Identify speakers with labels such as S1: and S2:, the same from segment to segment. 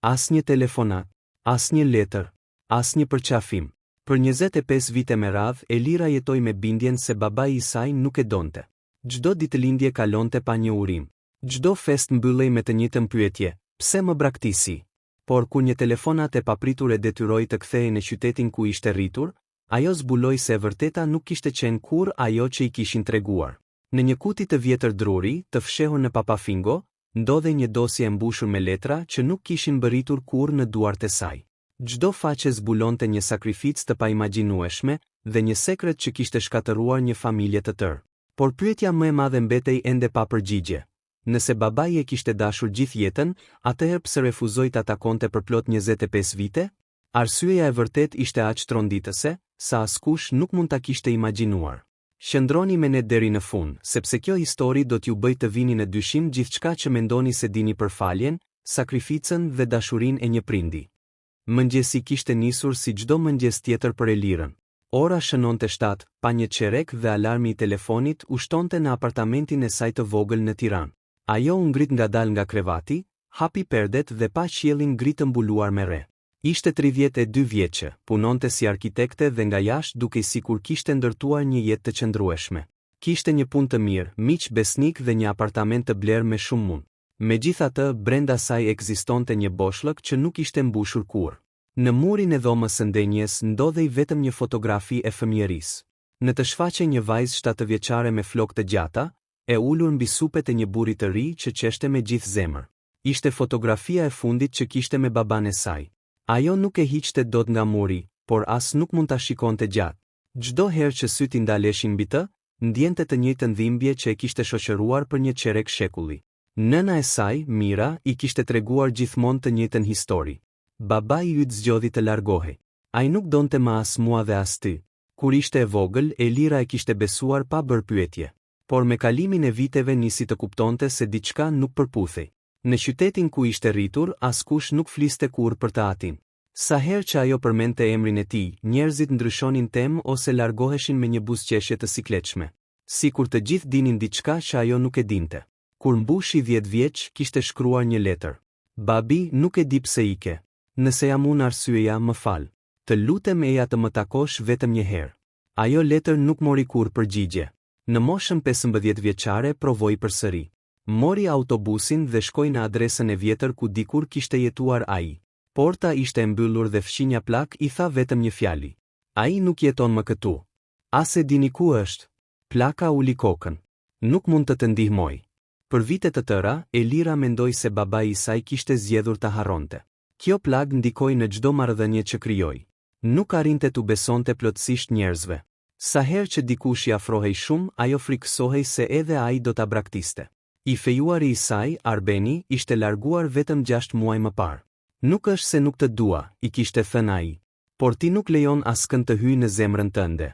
S1: asnjë telefonat, asnjë letër, asnjë përqafim. Për 25 vite me radhë, Elira jetoi me bindjen se babai i saj nuk e donte. Çdo ditëlindje kalonte pa një urim. Çdo fest mbyllej me të njëjtën pyetje: pse më braktisi? Por kur një telefonat e papritur e detyroi të kthehej në qytetin ku ishte rritur, ajo zbuloi se e vërteta nuk kishte qenë kur ajo që i kishin treguar. Në një kuti të vjetër druri, të fshehur në Papafingo, ndodhej një dosje e mbushur me letra që nuk kishin mbërritur kurrë në duart e saj. Çdo faqe zbulonte një sakrificë të paimagjinueshme dhe një sekret që kishte shkatëruar një familje të tërë. Por pyetja më e madhe mbetej ende pa përgjigje. Nëse babai e kishte dashur gjithë jetën, atëherë pse refuzoi ta takonte për plot 25 vite? Arsyeja e vërtet ishte aq tronditëse, sa askush nuk mund ta kishte imagjinuar. Qëndroni me ne deri në fund, sepse kjo histori do t'ju bëjë të vini në dyshim gjithçka që mendoni se dini për faljen, sakrificën dhe dashurinë e një prindi. Mëngjesi kishte nisur si çdo mëngjes tjetër për Elirën. Ora shënonte 7, pa një çerek dhe alarmi i telefonit u shtonte në apartamentin e saj të vogël në Tiranë. Ajo u ngrit ngadalë nga krevati, hapi perdet dhe pa qiellin ngrit të mbuluar me re. Ishte 32 vjeçë, punonte si arkitekte dhe nga jashtë dukej sikur kishte ndërtuar një jetë të qëndrueshme. Kishte një punë të mirë, miq besnik dhe një apartament të blerë me shumë mund. Megjithatë, brenda saj ekzistonte një boshllëk që nuk ishte mbushur kurrë. Në murin e dhomës së ndenjes ndodhej vetëm një fotografi e fëmijërisë. Në të shfaqej një vajzë 7 vjeçare me flokë të gjata, e ulur mbi supet e një burri të ri që qeshte me gjithë zemër. Ishte fotografia e fundit që kishte me baban e saj. Ajo nuk e hiqte dot nga muri, por as nuk mund ta shikonte gjatë. Çdo herë që syt i ndaleshin mbi të, ndjente të njëjtën dhimbje që e kishte shoqëruar për një çerek shekulli. Nëna e saj, Mira, i kishte treguar gjithmonë të njëjtën histori. Babai i yt zgjodhi të largohej. Ai nuk donte më as mua dhe as ty. Kur ishte e vogël, Elira e kishte besuar pa bërë pyetje. Por me kalimin e viteve nisi të kuptonte se diçka nuk përputhej. Në qytetin ku ishte rritur, askush nuk fliste kurrë për të atin. Sa herë që ajo përmendte emrin e tij, njerëzit ndryshonin temë ose largoheshin me një buzëqeshje të sikletshme. Sikur të gjithë dinin diçka që ajo nuk e dinte. Kur mbushi 10 vjeç, kishte shkruar një letër. Babi, nuk e di pse ike. Nëse jam unë arsyeja, më fal. Të lutem eja të më takosh vetëm një herë. Ajo letër nuk mori kurrë përgjigje. Në moshën 15 vjeçare provoi përsëri. Mori autobusin dhe shkoi në adresën e vjetër ku dikur kishte jetuar ai. Porta ishte e mbyllur dhe fshinja plak i tha vetëm një fjali. Ai nuk jeton më këtu. As e dini ku është? Plaka uli kokën. Nuk mund të ndihmoj. Për vite të tëra, Elira mendoi se babai i saj kishte zgjedhur ta harronte. Kjo plag ndikoi në çdo marrëdhënie që krijoi. Nuk arrinte t'u besonte plotësisht njerëzve. Sa herë që dikush i afrohej shumë, ajo frikësohej se edhe ai do ta braktiste. I fejuari i saj, Arbeni, ishte larguar vetëm 6 muaj më parë. Nuk është se nuk të dua, i kishte thënë ai. Por ti nuk lejon askënd të hyjë në zemrën tënde.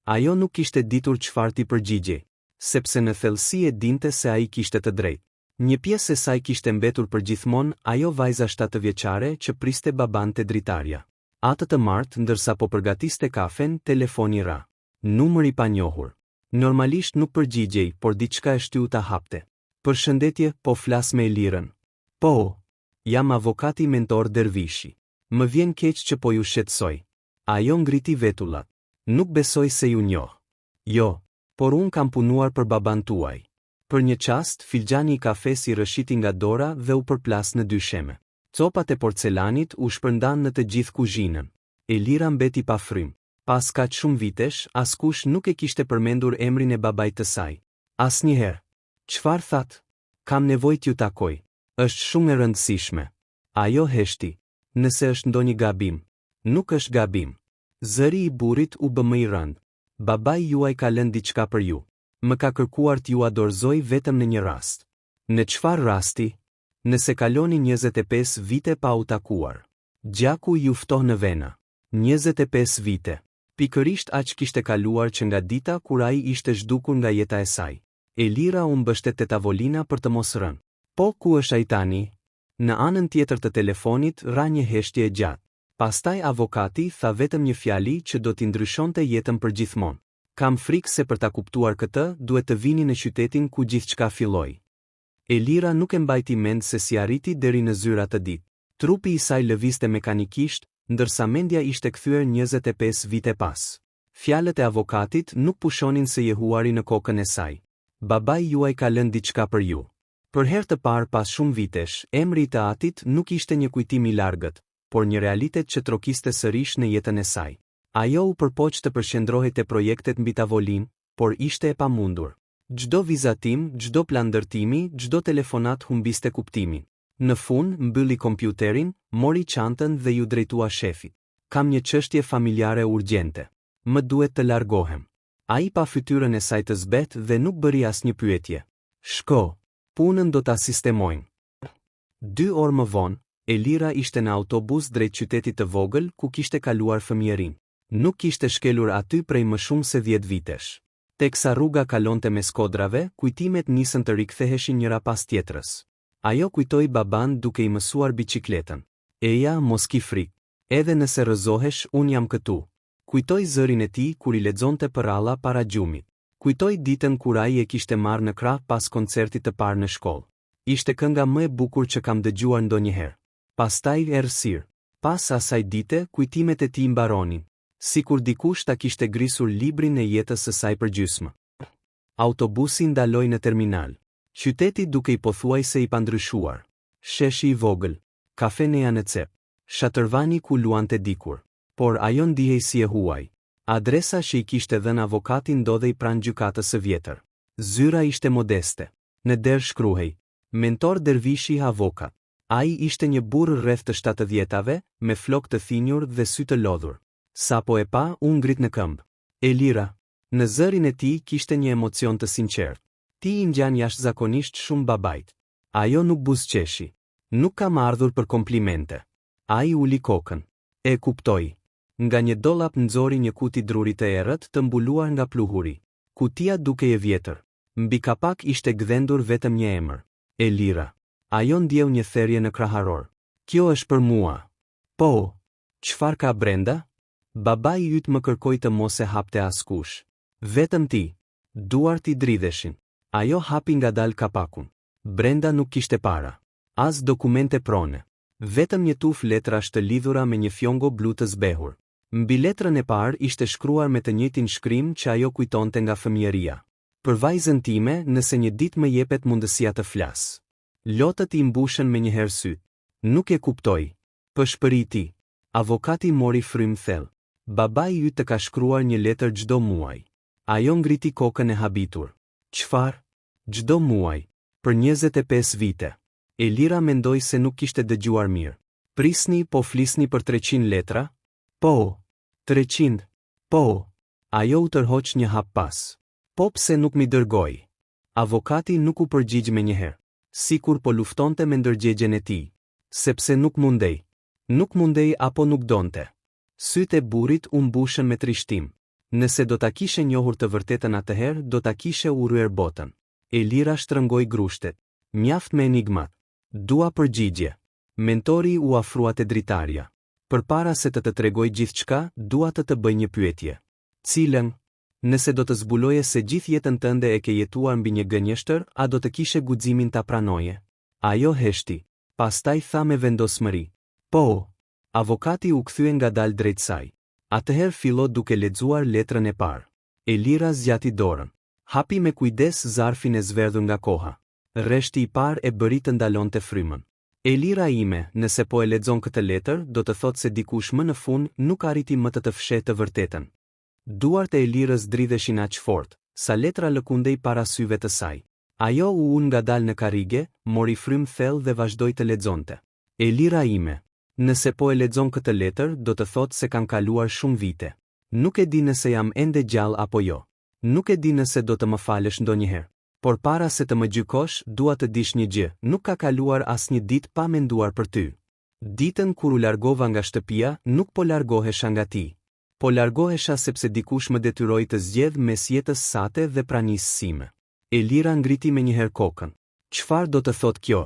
S1: Ajo nuk kishte ditur çfarë t'i përgjigjej, sepse në thellësi e dinte se ai kishte të drejtë. Një pjesë e saj kishte mbetur përgjithmonë ajo vajza 7 vjeçare që priste baban te dritarja. Atë të martë, ndërsa po përgatiste kafen, telefoni ra. Numër i panjohur. Normalisht nuk përgjigjej, por diçka e shtyu ta hapte. Përshëndetje, po flas me Elirën. Po, jam avokati mentor Dervishi. Më vjen keq që po ju shqetësoj. Ajo ngriti vetullat. Nuk besoj se ju njoh. Jo, por unë kam punuar për baban tuaj. Për një çast, filxhani i kafes i rëshiti nga dora dhe u përplas në dysheme. Copat e porcelanit u shpërndan në të gjithë kuzhinën. Elira mbeti pa frym. Pas kaq shumë vitesh, askush nuk e kishte përmendur emrin e babait të saj. Asnjëherë. Çfarë that? Kam nevojë t'ju takoj. Është shumë e rëndësishme. Ajo heshti. Nëse është ndonjë gabim. Nuk është gabim. Zëri i burrit u bë më i rënd. Babai juaj ka lënë diçka për ju. Më ka kërkuar t'ju adorzoj vetëm në një rast. Në çfarë rasti? Nëse kaloni 25 vite pa u takuar. Gjaku ju ftoh në vena. 25 vite. Pikërisht aq kishte kaluar që nga dita kur ai ishte zhdukur nga jeta e saj. Elira u mbështet te tavolina për të mos rënë. Po ku është ai tani? Në anën tjetër të telefonit ra një heshtje e gjatë. Pastaj avokati tha vetëm një fjali që do t'i ndryshonte jetën përgjithmonë. Kam frikë se për ta kuptuar këtë, duhet të vini në qytetin ku gjithçka filloi. Elira nuk e mbajti mend se si arriti deri në zyra të ditë. Trupi i saj lëvizte mekanikisht, ndërsa mendja ishte kthyer 25 vite pas. Fjalët e avokatit nuk pushonin se jehuari në kokën e saj. Babai juaj ka lënë diçka për ju. Për herë të parë pas shumë vitesh, emri i të atit nuk ishte një kujtim i largët, por një realitet që trokiste sërish në jetën e saj. Ajo u përpoq të përqendrohej te projektet mbi tavolinë, por ishte e pamundur. Çdo vizatim, çdo plan ndërtimi, çdo telefonat humbiste kuptimin. Në fund, mbylli kompjuterin, mori çantën dhe ju drejtua shefit. Kam një çështje familjare urgjente. Më duhet të largohem. Ai pa fytyrën e saj të zbet dhe nuk bëri asnjë pyetje. Shko, punën do ta sistemojmë. 2 orë më vonë, Elira ishte në autobus drejt qytetit të vogël ku kishte kaluar fëmijërinë. Nuk kishte shkelur aty prej më shumë se 10 vitesh. Teksa rruga kalonte me skodrave, kujtimet nisën të riktheheshin njëra pas tjetrës. Ajo kujtoi baban duke i mësuar biçikletën. Eja, mos ki frikë. Edhe nëse rrëzohesh, unë jam këtu. Kujtoi zërin e tij kur i lexonte përralla para gjumit. Kujtoi ditën kur ai e kishte marrë në krah pas koncertit të parë në shkollë. Ishte kënga më e bukur që kam dëgjuar ndonjëherë. Pastaj errësir. Pas asaj dite, kujtimet e tij mbaronin, sikur dikush ta kishte grisur librin e jetës së saj përgjysmë. Autobusi ndaloi në terminal. Qyteti duke i pothuajse i pandryshuar. Sheshi i vogël, kafeneja në cep, shatërvani ku luante dikur. Por ajo ndihej si e huaj. Adresa që i kishte dhënë avokati ndodhej pranë gjykatës së vjetër. Zyra ishte modeste. Në derë shkruhej: Mentor Dervishi avokat. Ai ishte një burr rreth të 70-tave, me flokë të thinjur dhe sy të lodhur. Sapo e pa, u ngrit në këmbë. Elira. Në zërin e tij kishte një emocion të sinqertë. Ti i ngjan jashtëzakonisht shumë babait. Ajo nuk buzëqeshi. Nuk kam ardhur për komplimente. Ai uli kokën. E kuptoi. Nga një dollap nxori një kuti druri të errët të mbuluar nga pluhuri. Kutia dukej e vjetër. Mbi kapak ishte gdhendur vetëm një emër. Elira. Ajo ndjeu një therrje në kraharor. Kjo është për mua. Po. Çfarë ka brenda? Babai yt më kërkoi të mos e hapte askush. Vetëm ti. Duart i dridheshin. Ajo hapi ngadalë kapakun. Brenda nuk kishte para. As dokumente prone. Vetëm një tuf letrash të lidhura me një fjongo blu të zbehur. Mbi letrën e parë ishte shkruar me të njëjtin shkrim që ajo kujtonte nga fëmijëria. Për vajzën time, nëse një ditë më jepet mundësia të flas. Lotët i mbushën me një herë syt. Nuk e kuptoi. Pëshpëriti. Avokati mori frym thellë. Babai yt të ka shkruar një letër çdo muaj. Ajo ngriti kokën e habitur. Çfarë? Çdo muaj. Për 25 vite. Elira mendoi se nuk kishte dëgjuar mirë. Prisni, po flisni për 300 letra? Po. 300. Po. Ajo u tërhoq një hap pas. Po pse nuk mi dërgoi? Avokati nuk u përgjigj menjëherë. Sikur po luftonte me ndërgjegjen e tij. Sepse nuk mundej. Nuk mundej apo nuk donte. Sytë e burrit u mbushën me trishtim. Nëse do ta kishe njohur të vërtetën atëherë, do ta kishe urryer botën. Elira shtrëngoi grushtet. Mjaft me enigmat. Dua përgjigje. Mentori u afrua te dritarja. Përpara se të tregoj gjithçka, dua të bëj një pyetje. Cilën? Nëse do të zbuloje se gjithë jetën tënde e ke jetuar mbi një gënjeshtër, a do të kishe guximin ta pranoje? Ajo heshti. Pastaj tha me vendosmëri. Po. Avokati u kthye ngadalë drejt saj. Atëherë fillo duke lexuar letrën e parë. Elira zgjati dorën. Hapi me kujdes zarfin e zverdhur nga koha. Rreshti i parë e bëri të ndalonte frymën. Elira ime, nëse po e lexon këtë letër, do të thotë se dikush më në fund nuk arriti më të fshehë të vërtetën. Duart e Elirës dridheshin aq fort, sa letra lëkundej para syve të saj. Ajo u ul ngadalë në karrige, mori frym thellë dhe vazhdoi të lexonte. Elira ime, nëse po e lexon këtë letër, do të thotë se kanë kaluar shumë vite. Nuk e di nëse jam ende gjallë apo jo. Nuk e di nëse do të më falësh ndonjëherë. Por para se të më gjykosh, dua të dish një gjë, nuk ka kaluar asnjë ditë pa menduar për ty. Ditën kur u largova nga shtëpia, nuk po largohesha nga ti. Po largohesha sepse dikush më detyroi të zgjedh mes jetës sate dhe pranisë sime. Elira ngriti me njëherë kokën. Çfarë do të thotë kjo?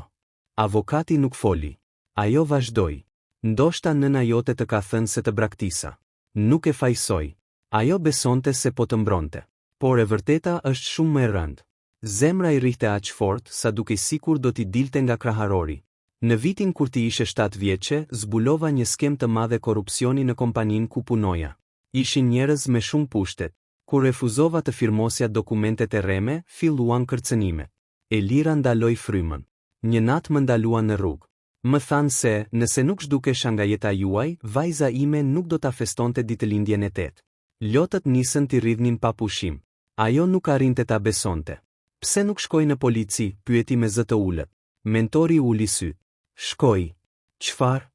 S1: Avokati nuk foli. Ajo vazhdoi. Ndoshta nëna jote të ka thënë se të braktisa. Nuk e fajsoj. Ajo besonte se po të mbronte. Por e vërteta është shumë më e rëndë. Zemra i rrihte aq fort sa duke sikur do t'i dilte nga kraharori. Në vitin kur ti ishe 7 vjeçe, zbulova një skem të madhe korrupsioni në kompaninë ku punoja. Ishin njerëz me shumë pushtet. Kur refuzova të firmosja dokumentet e rreme, filluan kërcënimet. Elira ndaloi frymën. Një natë më ndaluan në rrugë. Më thanë se, nëse nuk zhdukesha nga jeta juaj, vajza ime nuk do ta festonte ditëlindjen e 8. Lotët nisën t'i rridhnin pa pushim. Ajo nuk arrinte ta besonte. Pse nuk shkoj në polici, pyeti me zë të ulët. Mentori uli syt. Shkoj. Çfarë?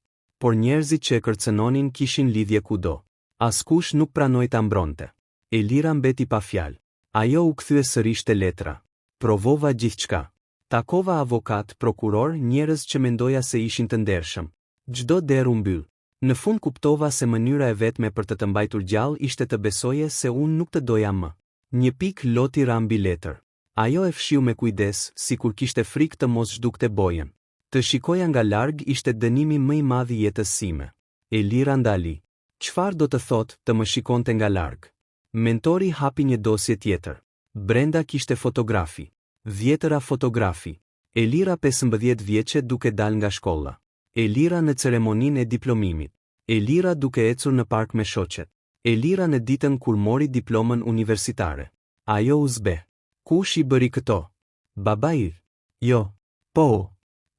S1: Por njerëzit që e kërcënonin kishin lidhje kudo. Askush nuk pranoi ta mbronte. Elira mbeti pa fjalë. Ajo u kthye sërish te letra. Provova gjithçka. Takova avokat, prokuror, njerëz që mendoja se ishin të ndershëm. Çdo derë u mbyll. Në fund kuptova se mënyra e vetme për të mbajtur gjallë ishte të besoje se unë nuk të doja më. Një pik loti ra mbi letër. Ajo e fshiu me kujdes, sikur kishte frikë të mos zhdukte bojën. Të shikoja nga larg ishte dënimi më i madh i jetës sime. Elira ndali. Çfarë do të thotë të më shikonte nga larg? Mentori hapi një dosje tjetër. Brenda kishte fotografi. Vjetëra fotografi. Elira 15 vjeçe duke dal nga shkolla. Elira në ceremoninë e diplomimit. Elira duke ecur në park me shoqet. Elira në ditën kur mori diplomën universitare. Ajo u zbe. Kush i bëri këto? Babai? Jo. Po.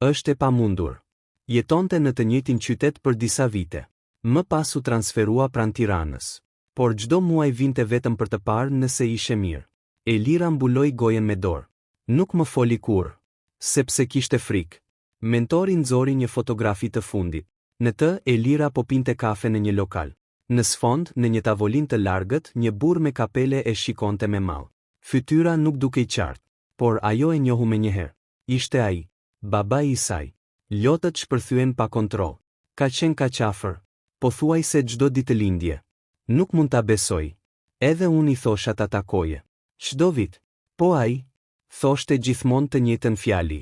S1: Është e pamundur. Jetonte në të njëjtin qytet për disa vite. Më pas u transferua pranë Tiranës. Por çdo muaj vinte vetëm për të parë nëse ishe mirë. Elira mbuloi gojen me dorë. Nuk më foli kurrë. Sepse kishte frikë. Mentori nxori një fotografi të fundit. Në të, Elira po pinte kafe në një lokal. Në sfond, në një tavolinë të largët, një burr me kapele e shikonte me mall. Fytyra nuk dukej qartë, por ajo e njohu menjëherë. Ishte ai, babai i saj. Lotët shpërthyen pa kontroll. Ka qenë kaq afër, pothuajse çdo ditëlindje. Nuk mund ta besoj. Edhe unë i thosha ta takoje. Çdo vit. Po ai thoshte gjithmonë të njëjtën fjali.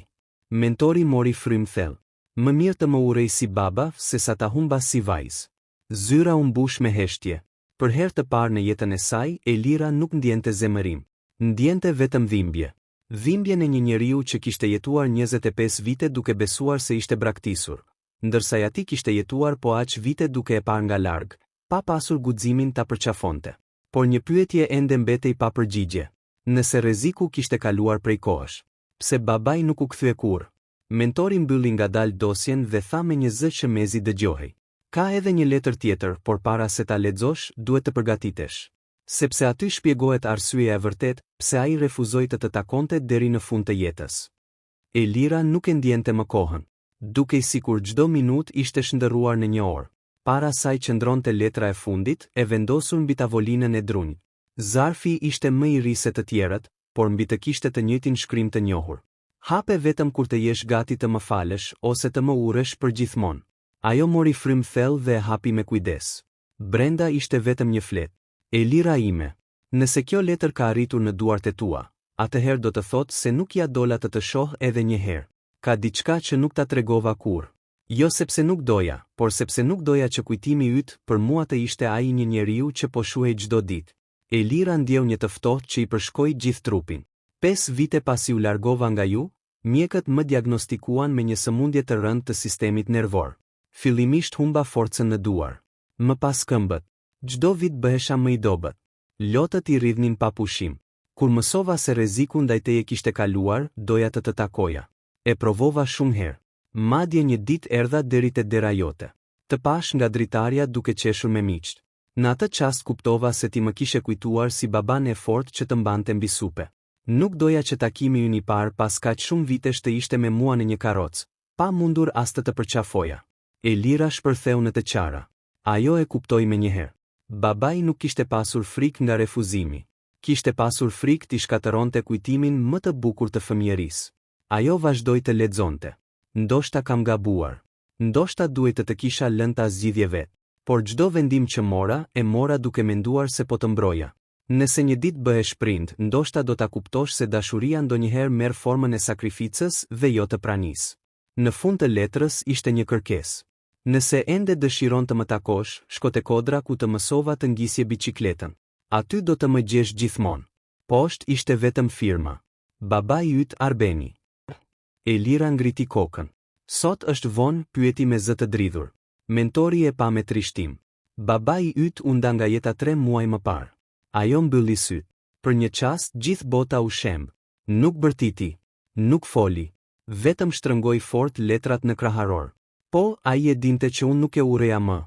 S1: Mentori mori frymë thellë. Më mirë të më urej si baba, se sa ta humba si vajzë. Zyra u mbush me heshtje. Për herë të parë në jetën e saj, Elira nuk ndjente zemërim. Ndjente vetëm dhimbje. Dhimbjen e një njeriu që kishte jetuar 25 vite duke besuar se ishte braktisur. Ndërsa ati kishte jetuar po aq vite duke e parë nga larg, pa pasur guximin ta përqafonte. Por një pyetje ende mbetej pa përgjigje. Nëse rreziku kishte kaluar prej kohësh. Pse babai nuk u kthye kurrë? Mentori mbylli ngadalë dosjen dhe tha me një zë që mezi dëgjohej. Ka edhe një letër tjetër, por para se ta lexosh, duhet të përgatitesh. Sepse aty shpjegohet arsyeja e vërtet pse ai refuzoi të takonte deri në fund të jetës. Elira nuk e ndjente më kohën. Dukej sikur çdo minutë ishte shndërruar në një orë. Para saj qëndronte letra e fundit, e vendosur mbi tavolinën e drunjë. Zarfi ishte më i ri se të tjerët, por mbi të kishte të njëjtin shkrim të njohur. Hape vetëm kur të jesh gati të më falësh ose të më urresh për gjithmonë. Ajo mori frymë thellë dhe e hapi me kujdes. Brenda ishte vetëm një fletë. Elira ime, nëse kjo letër ka arritur në duart e tua, atëherë do të thotë se nuk ja dola të shoh edhe një herë. Ka diçka që nuk ta tregova kurrë. Jo sepse nuk doja, por sepse nuk doja që kujtimi yt për mua të ishte ai një njeriu që po shuhej çdo ditë. Elira ndjeu një të ftohtë që i përshkoi gjithë trupin. 5 vite pasi u largova nga ju, mjekët më diagnostikuan me një sëmundje të rëndë të sistemit nervor. Fillimisht humba forcën në duar. Më pas këmbët. Çdo vit bëhesha më i dobët. Lotët i rridhnin pa pushim. Kur mësova se rreziku ndaj teje kishte kaluar, doja të takoja. E provova shumë herë. Madje një ditë erdha deri te dera jote. Të pash nga dritarja duke qeshur me miqt. Në atë çast kuptova se ti më kishe kujtuar si baban e fortë që të mbante mbi supe. Nuk doja që takimi ynë i parë pas kaq shumë vitesh të ishte me mua në një karrocë, pa mundur as të përqafoja. Elira shpërtheu në të qara. Ajo e kuptoi menjëherë. Babai nuk kishte pasur frikë nga refuzimi. Kishte pasur frikë t'i shkatëronte kujtimin më të bukur të fëmijërisë. Ajo vazhdoi të lexonte. Ndoshta kam gabuar. Ndoshta duhet të kisha lënë ta zgjidhje vetë. Por çdo vendim që mora, e mora duke menduar se po të mbroja. Nëse një ditë bëhesh prind, ndoshta do ta kuptosh se dashuria ndonjëherë merr formën e sakrificës dhe jo të pranisë. Në fund të letrës ishte një kërkesë. Nëse ende dëshiron të më takosh, shko te Kodra ku të mësova të ngjisje biçikletën. Aty do të më gjesh gjithmonë. Poshtë ishte vetëm firma. Babai yt Arbeni. Elira ngriti kokën. Sot është vonë, pyeti me zë të dridhur. Mentori e pa me trishtim. Babai yt u nda nga jeta 3 muaj më parë. Ajo mbylli syt. Për një çast gjithë bota u shemb. Nuk bërtiti. Nuk foli. Vetëm shtrëngoi fort letrat në kraharor. Po, ai e dinte që unë nuk e urreja më.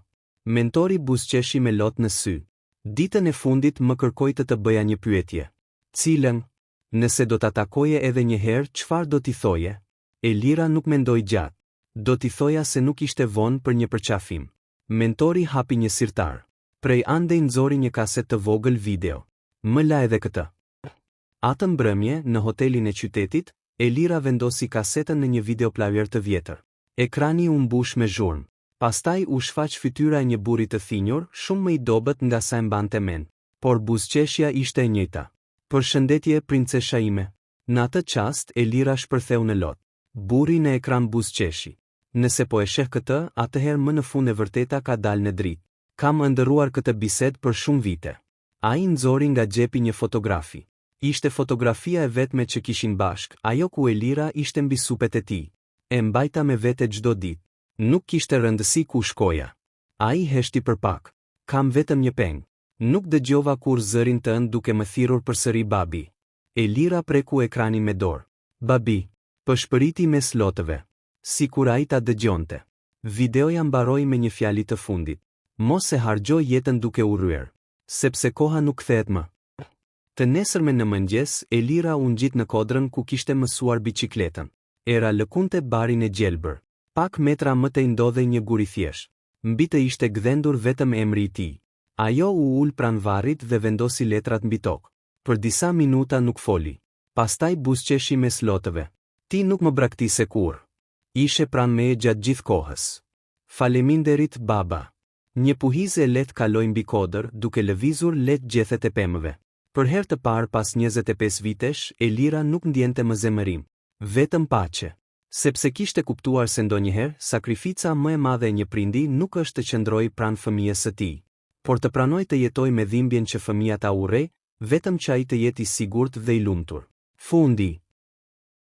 S1: Mentori buzëqeshi me lot në sy. Ditën e fundit më kërkoi të bëja një pyetje. Cilën? Nëse do ta takoje edhe një herë, çfarë do t'i thoje? Elira nuk mendoi gjatë. Do t'i thoja se nuk ishte vonë për një përqafim. Mentori hapi një sirtar. Prej andej nxori një kaset të vogël video. Më la edhe këtë. Atë mbrëmje, në hotelin e qytetit, Elira vendosi kasetën në një videoplayer të vjetër. Ekrani u mbush me zhurmë. Pastaj u shfaq fytyra e një burri të thinjur, shumë më i dobët nga sa e mbante mend. Por buzëqeshja ishte e njëjta. Përshëndetje, princesha ime. Në atë çast, Elira shpërtheu në lot. Burri në ekran buzëqeshi. Nëse po e sheh këtë, atëherë më në fund e vërteta ka dalë në dritë. Kam ëndërruar këtë bisedë për shumë vite. Ai nxori nga xhepi një fotografi. Ishte fotografia e vetme që kishin bashk, ajo ku Elira ishte mbi supet e tij. E mbajta me vete çdo ditë. Nuk kishte rëndësi ku shkoja. Ai heshti për pak. Kam vetëm një peng. Nuk dëgjova kur zërin tënd duke më thirrur përsëri babi. Elira preku ekranin me dorë. Babi. Pëshpëriti mes lotëve. Sikur ai ta dëgjonte. Videoja mbaroi me një fjali të fundit. Mos e harxho jetën duke u rryer. Sepse koha nuk kthehet më. Të nesërmen në mëngjes, Elira u ngjit në kodrën ku kishte mësuar biçikletën. Era lëkunte barin e gjelbër. Pak metra më tej ndodhej një gur i thjesht. Mbi të ishte gdhendur vetëm emri i tij. Ajo u ul pranë varrit dhe vendosi letrat mbi tokë. Për disa minuta nuk foli. Pastaj buzëqeshi mes lotëve. Ti nuk më braktise kurrë. Ishe pranë meje gjatë gjithë kohës. Faleminderit, baba. Një puhize lehtë kaloi mbi kodër, duke lëvizur lehtë gjethet e pemëve. Për herë të parë pas 25 vitesh, Elira nuk ndjente më zemërim. Vetëm paqe. Sepse kishte kuptuar se ndonjëherë, sakrifica më e madhe e një prindi nuk është të qëndrojë pranë fëmijës së tij, por të pranojë të jetojë me dhimbjen që fëmia ta urrej, vetëm që ai të jetë i sigurt dhe i lumtur. Fundi.